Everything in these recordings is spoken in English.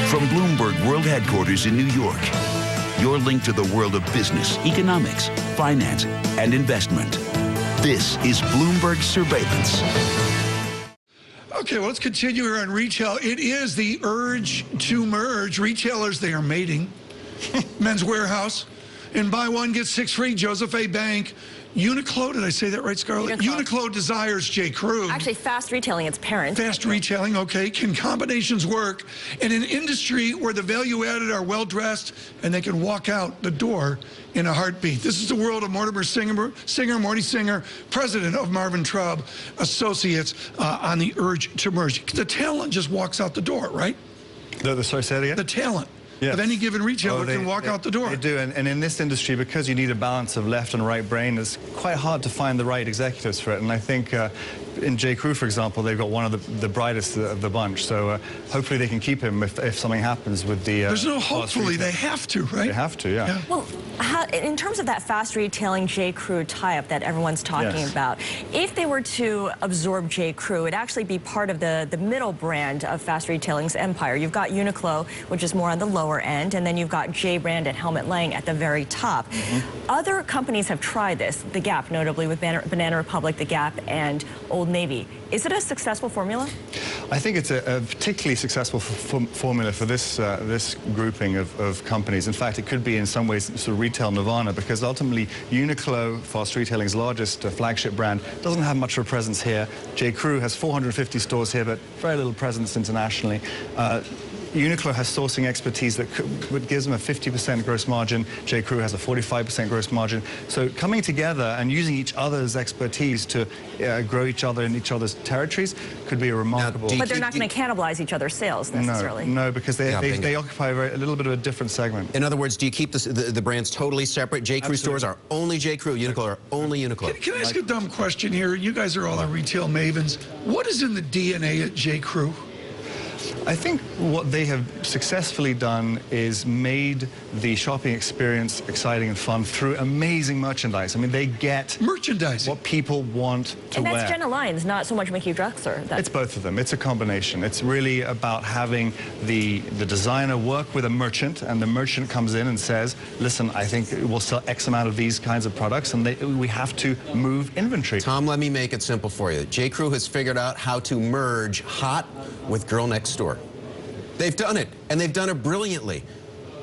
From Bloomberg World Headquarters in New York, your link to the world of business, economics, finance, and investment. This is Bloomberg Surveillance. Okay, well, let's continue here on retail. It is the urge to merge. Retailers, they are mating. Men's Warehouse. And buy one, get six free. Joseph A. Bank. Uniqlo, did I say that right, Scarlett? Uniqlo desires J.Crew. Actually, fast retailing, its parent. Fast retailing, okay. Can combinations work in an industry where the value-added are well-dressed and they can walk out the door in a heartbeat? This is the world of Mortimer Morty Singer, president of Marvin Traub Associates, on the urge to merge. The talent just walks out the door, right? Sorry, say that again? The talent. Yes. Of any given retailer can walk out the door. They do, and in this industry, because you need a balance of left and right brain, it's quite hard to find the right executives for it. And I think in J.Crew, for example, they've got one of the brightest of the bunch. So hopefully they can keep him if something happens with the... There's no hopefully, they have to, right? They have to, yeah. Well, in terms of that fast retailing J.Crew tie-up that everyone's talking about, if they were to absorb J.Crew, it'd actually be part of the middle brand of fast retailing's empire. You've got Uniqlo, which is more on the lower end, and then you've got J-Brand and Helmut Lang at the very top. Other companies have tried this, The Gap, notably with Banana Republic, The Gap, and Old Navy. Is it a successful formula? I think it's a particularly successful formula for this this grouping of companies. In fact, it could be in some ways sort of retail nirvana, because ultimately Uniqlo, fast retailing's largest flagship brand, doesn't have much of a presence here. J.Crew has 450 stores here, but very little presence internationally. Uniqlo has sourcing expertise that gives them a 50% gross margin. J.Crew has a 45% gross margin. So coming together and using each other's expertise to grow each other in each other's territories could be a remarkable... But they're not going to cannibalize each other's sales, necessarily. No, because they occupy a little bit of a different segment. In other words, do you keep the brands totally separate? J.Crew stores are only J.Crew, Uniqlo are only Uniqlo. Can I ask a dumb question here? You guys are all the retail mavens. What is in the DNA at J.Crew? I think what they have successfully done is made the shopping experience exciting and fun through amazing merchandise. I mean, they get merchandising, what people want to wear. And that's Jenna Lyons, not so much Mickey Drexler. It's both of them. It's a combination. It's really about having the designer work with a merchant, and the merchant comes in and says, listen, I think we'll sell X amount of these kinds of products, and we have to move inventory. Tom, let me make it simple for you. J.Crew has figured out how to merge hot with girl next door. They've done it, and they've done it brilliantly.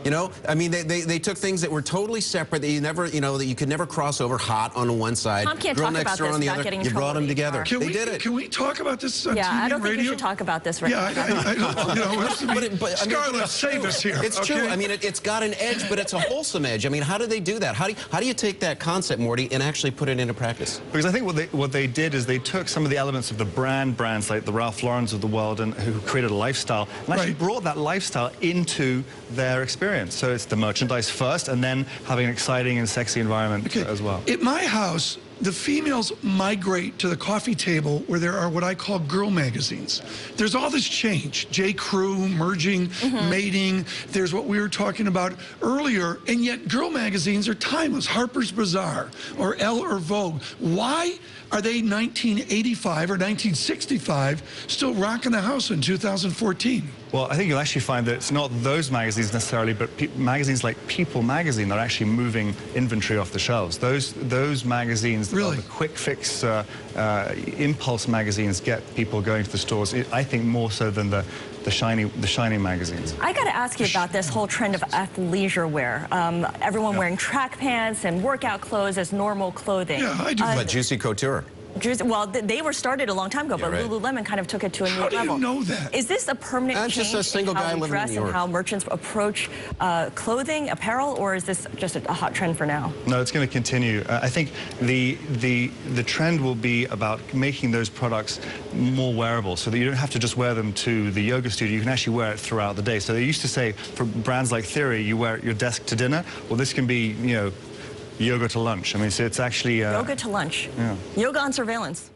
You know, I mean, they took things that were totally separate, that you never, you know, that you could never cross over. Hot on one side, Tom can't girl talk next about door this on the without other. getting in You trouble brought them together. Can we talk about this on TV I don't and think radio? you should talk about this right now. I you know, Scarlett, save us here. It's true. I mean, it's got an edge, but it's a wholesome edge. I mean, how do they do that? How do you take that concept, Morty, and actually put it into practice? Because I think what they did is they took some of the elements of the brands like the Ralph Laurens of the world, and who created a lifestyle, and actually brought that lifestyle into their experience. So it's the merchandise first, and then having an exciting and sexy environment as well. At my house, the females migrate to the coffee table where there are what I call girl magazines. There's all this change. J.Crew, merging, mating. There's what we were talking about earlier, and yet girl magazines are timeless. Harper's Bazaar or Elle or Vogue. Why are they 1985 or 1965 still rocking the house in 2014? Well, I think you'll actually find that it's not those magazines necessarily, but magazines like People magazine that are actually moving inventory off the shelves. Those magazines, really? The quick fix impulse magazines get people going to the stores, I think, more so than the shiny magazines. I got to ask you about this whole trend of athleisure wear. Everyone wearing track pants and workout clothes as normal clothing. Yeah, I do. But Juicy Couture. Well, they were started a long time ago, but Lululemon kind of took it to a new level. How do you know that? Is this a permanent change just a single in guy how we living dress in New York. and how merchants approach clothing, apparel, or is this just a hot trend for now? No, it's going to continue. I think the trend will be about making those products more wearable, so that you don't have to just wear them to the yoga studio. You can actually wear it throughout the day. So they used to say, for brands like Theory, you wear it at your desk to dinner. Well, this can be, you know, yoga to lunch. I mean, so it's actually... yoga to lunch. Yeah. Yoga on surveillance.